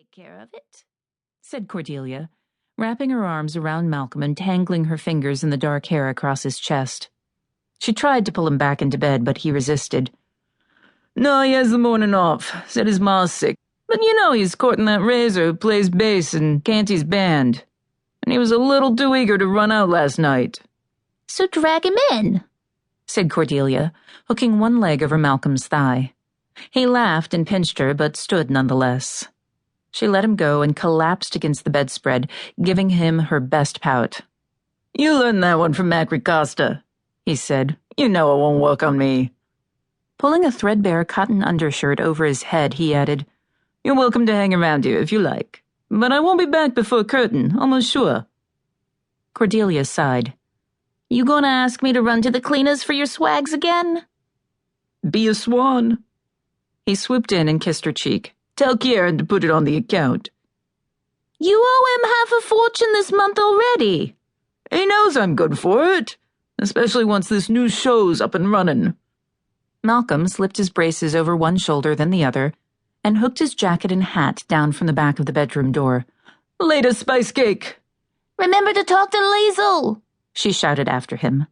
take care of it," said Cordelia, wrapping her arms around Malcolm and tangling her fingers in the dark hair across his chest. She tried to pull him back into bed, but he resisted. "No, he has the morning off. Said his ma's sick. But you know he's courting that Razor who plays bass in Canty's band. And he was a little too eager to run out last night." "So drag him in," said Cordelia, hooking one leg over Malcolm's thigh. He laughed and pinched her, but stood nonetheless. She let him go and collapsed against the bedspread, giving him her best pout. "You learned that one from Makricosta," he said. "You know it won't work on me." Pulling a threadbare cotton undershirt over his head, he added, "You're welcome to hang around here if you like. But I won't be back before curtain, almost sure." Cordelia sighed. "You gonna ask me to run to the cleaners for your swags again?" "Be a swan." He swooped in and kissed her cheek. "Tell Kieran to put it on the account." "You owe him half a fortune this month already." "He knows I'm good for it, especially once this new show's up and running." Malcolm slipped his braces over one shoulder, then the other, and hooked his jacket and hat down from the back of the bedroom door. "Later, spice cake." "Remember to talk to Liesl," she shouted after him.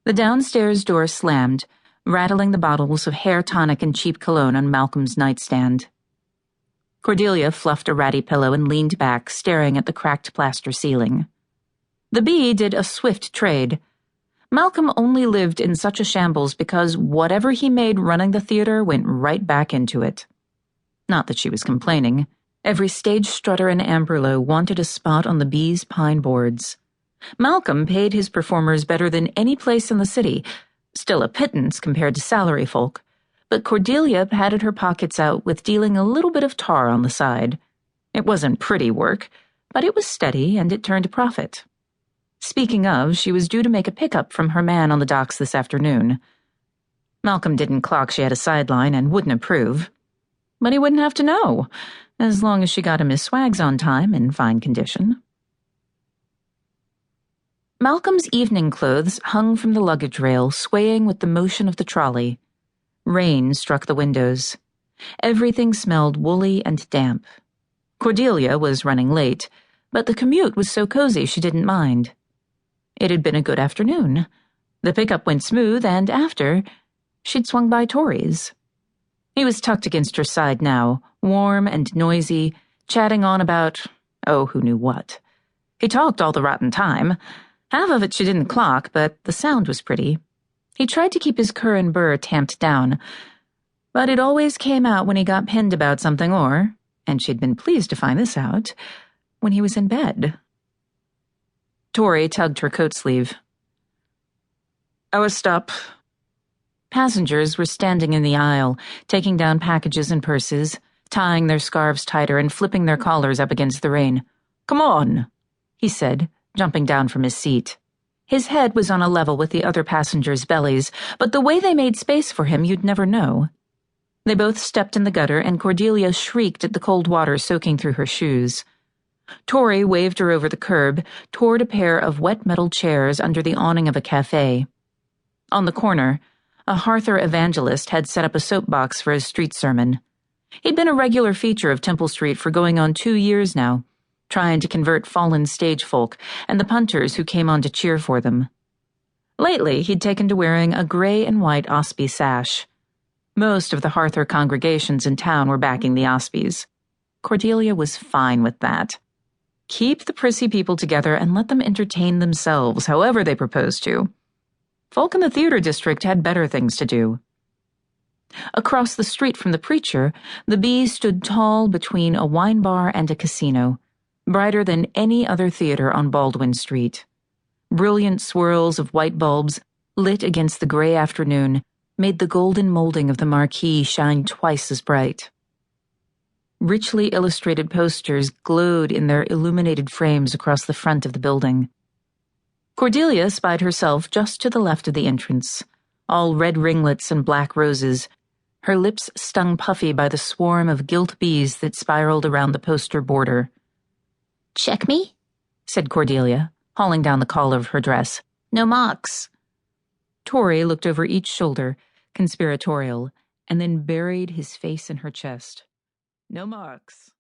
The downstairs door slammed, rattling the bottles of hair tonic and cheap cologne on Malcolm's nightstand. Cordelia fluffed a ratty pillow and leaned back, staring at the cracked plaster ceiling. The bee did a swift trade. Malcolm only lived in such a shambles because whatever he made running the theater went right back into it. Not that she was complaining. Every stage strutter in Amberlough wanted a spot on the bee's pine boards. Malcolm paid his performers better than any place in the city, still a pittance compared to salary folk, but Cordelia patted her pockets out with dealing a little bit of tar on the side. It wasn't pretty work, but it was steady and it turned a profit. Speaking of, she was due to make a pickup from her man on the docks this afternoon. Malcolm didn't clock she had a sideline and wouldn't approve. But he wouldn't have to know, as long as she got him his swags on time in fine condition. Malcolm's evening clothes hung from the luggage rail, swaying with the motion of the trolley. Rain struck the windows. Everything smelled woolly and damp. Cordelia was running late, but the commute was so cozy she didn't mind. It had been a good afternoon. The pickup went smooth, and after, she'd swung by Tori's. He was tucked against her side now, warm and noisy, chatting on about, oh, who knew what. He talked all the rotten time. Half of it she didn't clock, but the sound was pretty. He tried to keep his cur and burr tamped down, but it always came out when he got pinned about something or, and she'd been pleased to find this out, when he was in bed. Tori tugged her coat sleeve. "Our stop." Passengers were standing in the aisle, taking down packages and purses, tying their scarves tighter and flipping their collars up against the rain. "Come on," he said, jumping down from his seat. His head was on a level with the other passengers' bellies, but the way they made space for him you'd never know. They both stepped in the gutter, and Cordelia shrieked at the cold water soaking through her shoes. Tori waved her over the curb, toward a pair of wet metal chairs under the awning of a cafe. On the corner, a Harther evangelist had set up a soapbox for his street sermon. He'd been a regular feature of Temple Street for going on 2 years now, trying to convert fallen stage folk and the punters who came on to cheer for them. Lately, he'd taken to wearing a gray and white Ospie sash. Most of the Harther congregations in town were backing the Ospies. Cordelia was fine with that. Keep the prissy people together and let them entertain themselves however they proposed to. Folk in the theater district had better things to do. Across the street from the preacher, the Bee stood tall between a wine bar and a casino, brighter than any other theater on Baldwin Street. Brilliant swirls of white bulbs, lit against the gray afternoon, made the golden molding of the marquee shine twice as bright. Richly illustrated posters glowed in their illuminated frames across the front of the building. Cordelia spied herself just to the left of the entrance, all red ringlets and black roses, her lips stung puffy by the swarm of gilt bees that spiraled around the poster border. "Check me," said Cordelia, hauling down the collar of her dress. "No marks." Tori looked over each shoulder, conspiratorial, and then buried his face in her chest. "No marks."